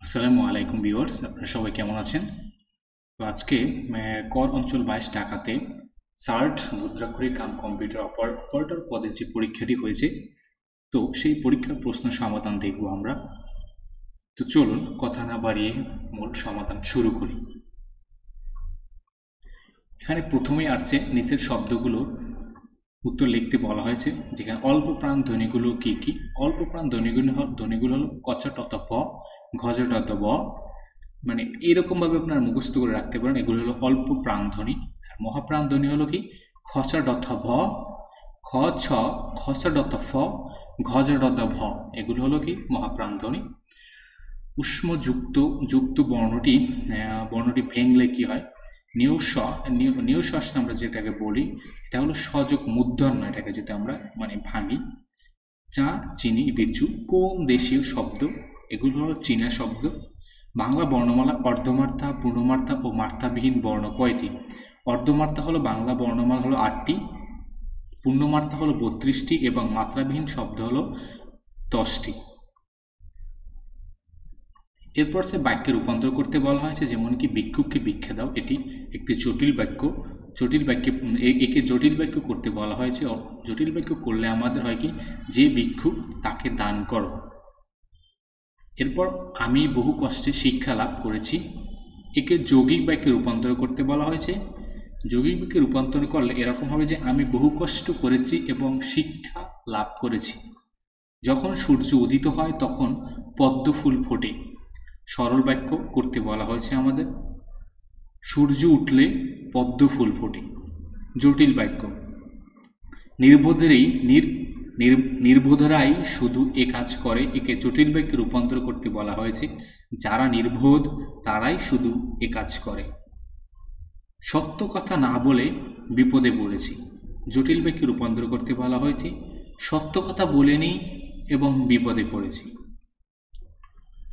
আসসালামু আলাইকুম ভিউয়ার্স, আপনারা সবাই কেমন আছেন? তো আজকে কর অঞ্চল 22 ঢাকাতে সার্ট মুদ্রাক্ষরিক কাম কম্পিউটার অপারেটর পদের যে পরীক্ষাটি হয়েছে, তো সেই পরীক্ষার প্রশ্ন সমাধান দেখব আমরা। তো চলুন কথা না বাড়িয়ে মূল সমাধান শুরু করি। এখানে প্রথমেই আসছে নিচের শব্দগুলোর উত্তর লিখতে বলা হয়েছে, যেখানে অল্প প্রাণ ধ্বনিগুলো কি কি। অল্প প্রাণ ধ্বনিগুলো হলো কচটত প, ঘজটত ব, মানে এরকমভাবে আপনার মুখস্থ করে রাখতে পারেন। এগুলো হলো অল্প প্রাণ ধ্বনি। আর মহাপ্রাণ ধ্বনি হলো কি খচডথ ভ, খ ছ, খচডথ ফ, ঘজডথ ভ, এগুলো হলো কি মহাপ্রাণ ধ্বনি। উষ্মযুক্ত যুক্ত বর্ণটি ভেঙলে কি হয়? নিউস আমরা যেটাকে বলি, এটা হলো সযোগ মূর্ধন্য। এটাকে যদি আমরা ভাঙি, চা, চিনি, বিরজু কোন দেশীয় শব্দ? এগুলো হলো চীনা শব্দ। বাংলা বর্ণমালা অর্ধমাত্রা, পূর্ণমাত্রা ও মাত্রাবিহীন বর্ণ কয়টি? অর্ধমাত্রা হলো বাংলা বর্ণমালা হলো 8টি, পূর্ণমাত্রা হলো 32টি এবং মাত্রাবিহীন শব্দ হলো 10টি। এরপর সে বাক্যে রূপান্তর করতে বলা হয়েছে, যেমন কি ভিক্ষুককে ভিক্ষা দাও, এটি একটি জটিল বাক্য। একে জটিল বাক্য করতে বলা হয়েছে। জটিল বাক্য করলে আমাদের হয় কি, যে ভিক্ষুক তাকে দান করো। এরপর আমি বহু কষ্টে শিক্ষা লাভ করেছি, একে যৌগিক বাক্যে রূপান্তর করতে বলা হয়েছে। যৌগিক বাক্যে রূপান্তর করলে এরকম হবে যে আমি বহু কষ্ট করেছি এবং শিক্ষা লাভ করেছি। যখন সূর্য উদিত হয় তখন পদ্ম ফুল ফোটে, সরল বাক্য করতে বলা হয়েছে আমাদের। সূর্য উঠলে পদ্ম ফুল ফোটে, জটিল বাক্য। নির্বোধরাই শুধু এ কাজ করে, একে জটিল বাক্যে রূপান্তর করতে বলা হয়েছে। যারা নির্বোধ তারাই শুধু এ কাজ করে। সত্য কথা না বলে বিপদে পড়েছি, জটিল বাক্যে রূপান্তর করতে বলা হয়েছে। সত্য কথা বলেনি এবং বিপদে পড়েছি।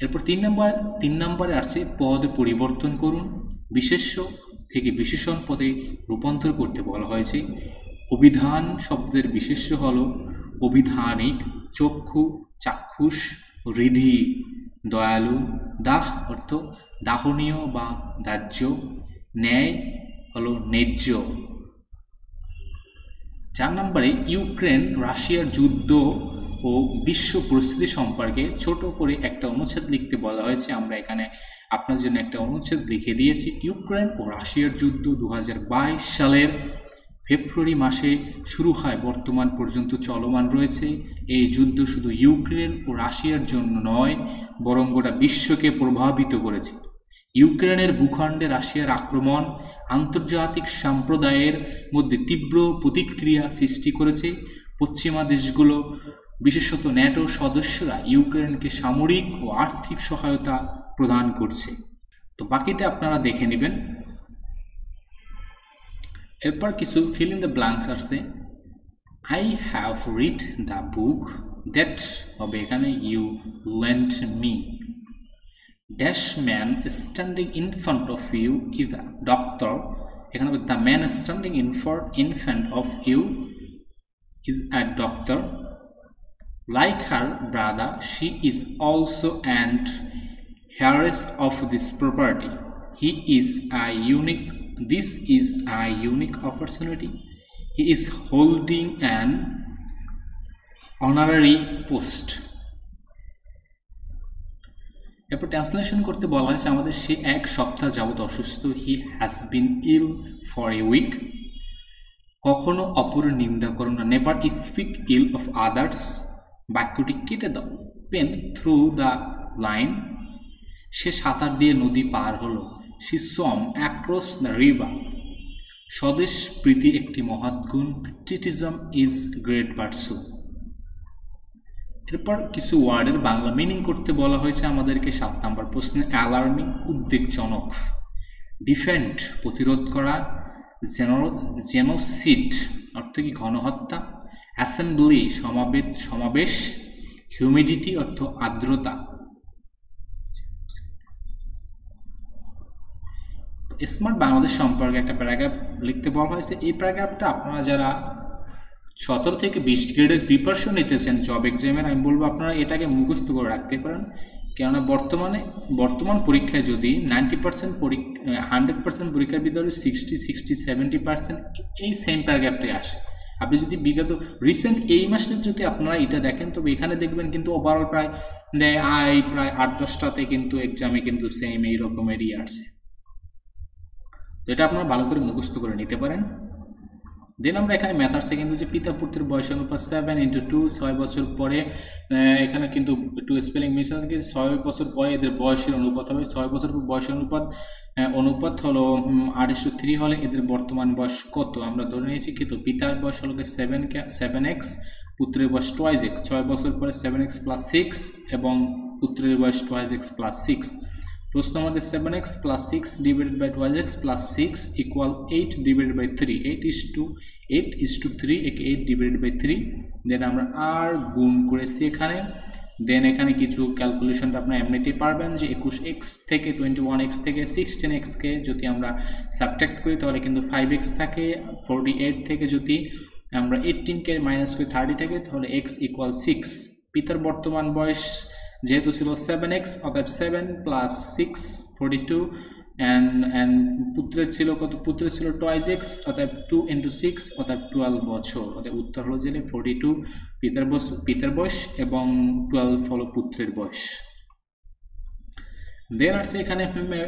এরপর তিন নম্বরে আসছে পদ পরিবর্তন করুন। বিশেষ্য থেকে বিশেষণ পদে রূপান্তর করতে বলা হয়েছে। অভিধান শব্দের বিশেষ্য হল অভিধানিক, চক্ষু চাক্ষুষ, হৃদি দয়ালু, দাহ অর্থ দাহনীয় বা দাহ্য, ন্যায় হলো ন্যায্য। 4 নম্বরে ইউক্রেন রাশিয়ার যুদ্ধ ও বিশ্ব পরিস্থিতি সম্পর্কে ছোট করে একটা অনুচ্ছেদ লিখতে বলা হয়েছে। আমরা এখানে আপনার জন্য একটা অনুচ্ছেদ লিখে দিয়েছি। ইউক্রেন ও রাশিয়ার যুদ্ধ 2022 সালের ফেব্রুয়ারি মাসে শুরু হয়, বর্তমান পর্যন্ত চলমান রয়েছে। এই যুদ্ধ শুধু ইউক্রেন ও রাশিয়ার জন্য নয়, বরং গোটা বিশ্বকে প্রভাবিত করেছে। ইউক্রেনের ভূখণ্ডে রাশিয়ার আক্রমণ আন্তর্জাতিক সম্প্রদায়ের মধ্যে তীব্র প্রতিক্রিয়া সৃষ্টি করেছে। পশ্চিমা দেশগুলো, বিশেষত ন্যাটো সদস্যরা ইউক্রেনকে সামরিক ও আর্থিক সহায়তা প্রদান করছে। তো বাকিটা আপনারা দেখে নেবেন। এরপর কিছু ফিল ইন দ্য ব্ল্যাঙ্কস আছে। I have read the book that হবে এখানে you lent me. Dash man standing in front of you is the doctor, এখানে হবে the man standing in front of you is a doctor. Like her brother, she is also an heiress of this property. This is a unique opportunity. He is holding an honorary post. এরপর translation করতে বলা হয়েছে আমাদের, সে 1 সপ্তাহ যাবত অসুস্থ। He has been ill for a week. কখনো অপরের নিন্দা করো না, never speak ill of others. বাক্যটি কেটে দাও, পেন থ্রু দ্য লাইন। সে সাঁতার দিয়ে নদী পার হলো, she swam across the river. স্বদেশ প্রীতি একটি মহৎ গুণ, প্যাট্রিয়টিজম ইজ গ্রেট ভার্চু। এরপর কিছু ওয়ার্ডের বাংলা মিনিং করতে বলা হয়েছে আমাদেরকে 7 নম্বর প্রশ্নে। অ্যালার্মিং উদ্বেগজনক, ডিফেন্ড প্রতিরোধ করা, জেনোসিড অর্থ কি গণহত্যা, অ্যাসেম্বলি সমাবেশ, হিউমিডিটি অর্থ আর্দ্রতা। স্মার্ট বাংলাদেশ সম্পর্কে একটা প্যারাগ্রাফ লিখতে বলা হয়েছে। এই প্যারাগ্রাফটা আপনারা যারা 17 থেকে 20 গ্রেডের প্রিপারেশন নিতেছেন জব এক্সামের, আমি বলবো আপনারা এটাকে মুখস্থ করে রাখতে পারেন। কেননা বর্তমান পরীক্ষায় যদি 90% 100% পরীক্ষার ভিতরে 60-70% এই সেম প্যারাগ্রাফটাই আসে। আপনি যদি বিগত রিসেন্ট এই মাসের যদি আপনারা এটা দেখেন, তবে এখানে দেখবেন কিন্তু ওভারঅল প্রায় 8-10টাতে কিন্তু এক্সামে কিন্তু সেম এই রকমেরই আসে। তো এটা আপনারা ভালো করে মুখস্থ করে নিতে পারেন। দেন আমরা এখানে ম্যাথার্সে কিন্তু যে পিতা পুত্রের বয়স অনুপাত 7:2, 6 বছর পরে, এখানে কিন্তু একটু স্পেলিং মিস আছে, 6 বছর পরে এদের বয়সের অনুপাত হবে। 6 বছর পর বয়সের অনুপাত হলো 8:3 হলে এদের বর্তমান বয়স কত আমরা ধরে নিয়েছি কিন্তু পিতার বয়স হলো 7x, পুত্রের বয়স 2x। 6 বছর পরে 7x + 6 এবং পুত্রের বয়স 2x + 6। প্রশ্ন আমাদের 7x + 6 divided by 2x + 6 equal 8 divided by 3। 8:3 8 divided by 3। Then আমরা আর গুণ করেছি এখানে। দেন এখানে কিছু ক্যালকুলেশনটা আপনারা এমনিতেই পারবেন যে 21x থেকে 21x থেকে 16x কে যদি আমরা সাবট্রাক্ট করি তাহলে কিন্তু 5x থাকে। 48 থেকে যদি আমরা 18 কে মাইনাস করি 30 থেকে তাহলে x ইকুয়াল 6। পিতার বর্তমান বয়স যেহেতু ছিল 7x, অতএব 7 + 6 42, and পুত্রের ছিল কত? পুত্রের ছিল 2x, অতএব 2 × 6 অর্থাৎ 12 বছর। অতএব উত্তর হলো যে 42 পিতার বয়স এবং 12 হলো পুত্রের বয়স। দেন আসছে এখানে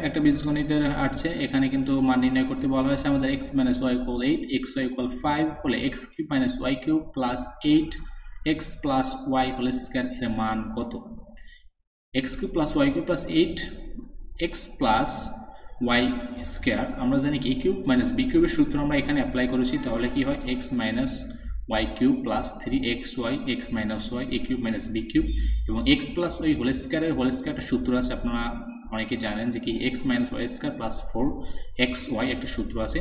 একটা বীজগণিতের আসছে, এখানে কিন্তু মান নির্ণয় করতে বলা হয়েছে আমাদের x - y = 8, xy = 5 হলে x³ - y³ + 8x + y whole square এর মান কত? x³ + y³ + 8x + y square আমরা জানি কি a³ - b³ এর সূত্র আমরা এখানে অ্যাপ্লাই করেছি, তাহলে কি হয় x - y³ + 3xy x - y a³ - b³ এবং x + y হোল স্কয়ারের একটা সূত্র আছে, আপনারা অনেকে জানেন যে কি x - y² + 4xy একটা সূত্র আছে।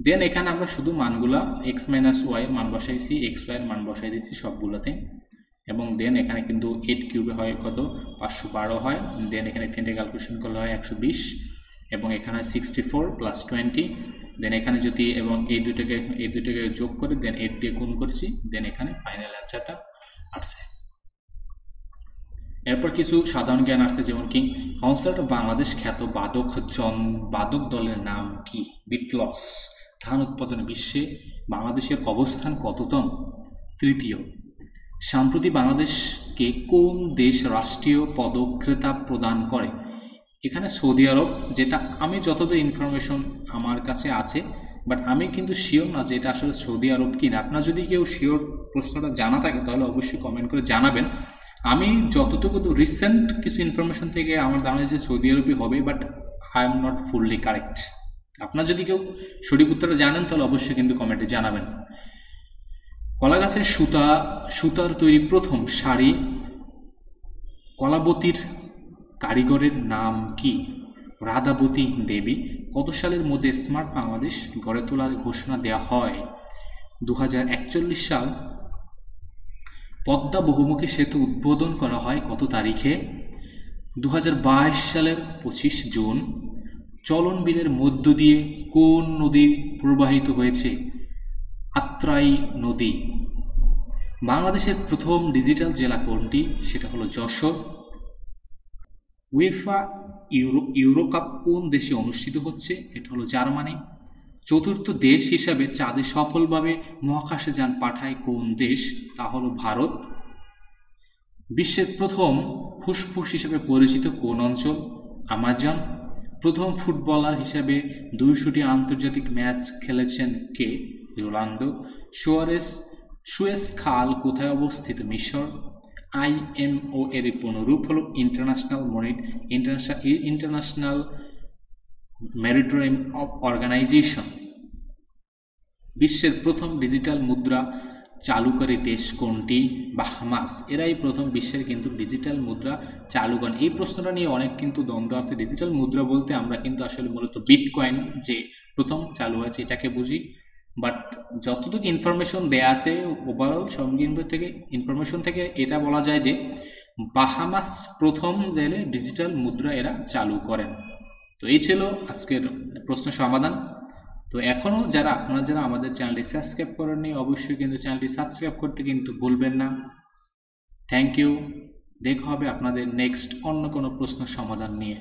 দেন এখানে আমরা শুধু মানগুলা x - y এর মান বসাইছি, xy এর মান বসাই দিয়েছি সবগুলোতে। এবং দেন এখানে কিন্তু 8³ হয় কত? 512 হয়। দেন এখানে 3টে ক্যালকুলেশন করলে হয় 120 এবং এখানে 64 + 20। দেন এখানে যদি এবং এই দুটোকে যোগ করে দেন 8 দিয়ে গুণ করছি, দেন এখানে ফাইনাল অ্যান্সারটা আসছে। এরপর কিছু সাধারণ জ্ঞান আসছে, যেমন কি কনসার্ট বাংলাদেশ খ্যাত বাদক দলের নাম কি? বিটলস। ধান উৎপাদনে বিশ্বে বাংলাদেশের অবস্থান কততম? তৃতীয়। সম্প্রতি বাংলাদেশকে কোন দেশ রাষ্ট্রীয় পদক খেতাব প্রদান করে? এখানে সৌদি আরব, যেটা আমি যতদূর ইনফরমেশন আমার কাছে আছে, বাট আমি কিন্তু শিওর না যে এটা আসলে সৌদি আরব কিনা। আপনার যদি কেউ শিওর প্রশ্নটা জানা থাকে তাহলে অবশ্যই কমেন্ট করে জানাবেন। আমি যতটুকু রিসেন্ট কিছু ইনফরমেশন থেকে আমার ধারণা যে সৌদি আরবই হবে, but I am not fully correct. আপনার যদি কেউ সঠিক উত্তরটা জানেন তাহলে অবশ্যই কিন্তু কমেন্টে জানাবেন। কলা গাছের সুতার তৈরি প্রথম শাড়ি কলাবতীর কারিগরের নাম কি? রাধাবতী দেবী। কত সালের মধ্যে স্মার্ট বাংলাদেশ গড়ে তোলার ঘোষণা দেওয়া হয়? 2041 সাল। পদ্মা বহুমুখী সেতু উদ্বোধন করা হয় কত তারিখে? 2022 সালের 25 জুন। চলন বিলের মধ্য দিয়ে কোন নদী প্রবাহিত হয়েছে? আত্রাই নদী। বাংলাদেশের প্রথম ডিজিটাল জেলা কোনটি? সেটা হলো যশোর। উয়েফা ইউরোকাপ কোন দেশে অনুষ্ঠিত হচ্ছে? এটা হলো জার্মানি। চতুর্থ দেশ হিসাবে চাঁদে সফলভাবে মহাকাশে যান পাঠায় কোন দেশ? তা হলো ভারত। বিশ্বের প্রথম ফুসফুস হিসেবে পরিচিত কোন অঞ্চল? আমাজন। প্রথম ফুটবলার হিসেবে 200টি আন্তর্জাতিক ম্যাচ খেলেছেন কে? রোনাল্ডো। সুয়েজ খাল কোথায় অবস্থিত? মিশর। IMO এর পুনরূপ হলো ইন্টারন্যাশনাল ম্যারিটাইম অর্গানাইজেশন। বিশ্বের প্রথম ডিজিটাল মুদ্রা চালুকারী দেশ কোনটি? বাহামাস। এরাই প্রথম বিশ্বের কিন্তু ডিজিটাল মুদ্রা চালু করেন। এই প্রশ্নটা নিয়ে অনেক কিন্তু দ্বন্দ্ব আছে। ডিজিটাল মুদ্রা বলতে আমরা কিন্তু আসলে মূলত বিটকয়েন যে প্রথম চালু হয়েছে এটাকে বুঝি, বাট যতটুকু ইনফরমেশন দেয়া আছে ওভারঅল ইনফরমেশন থেকে এটা বলা যায় যে বাহামাস প্রথম জেলে ডিজিটাল মুদ্রা এরা চালু করেন। তো এই ছিল আজকের প্রশ্ন সমাধান। তো এখনও আপনারা যারা আমাদের চ্যানেলটি সাবস্ক্রাইব করেননি অবশ্যই কিন্তু চ্যানেলটি সাবস্ক্রাইব করতে কিন্তু ভুলবেন না। থ্যাংক ইউ, দেখা হবে আপনাদের নেক্সট অন্য কোনো প্রশ্ন সমাধান নিয়ে।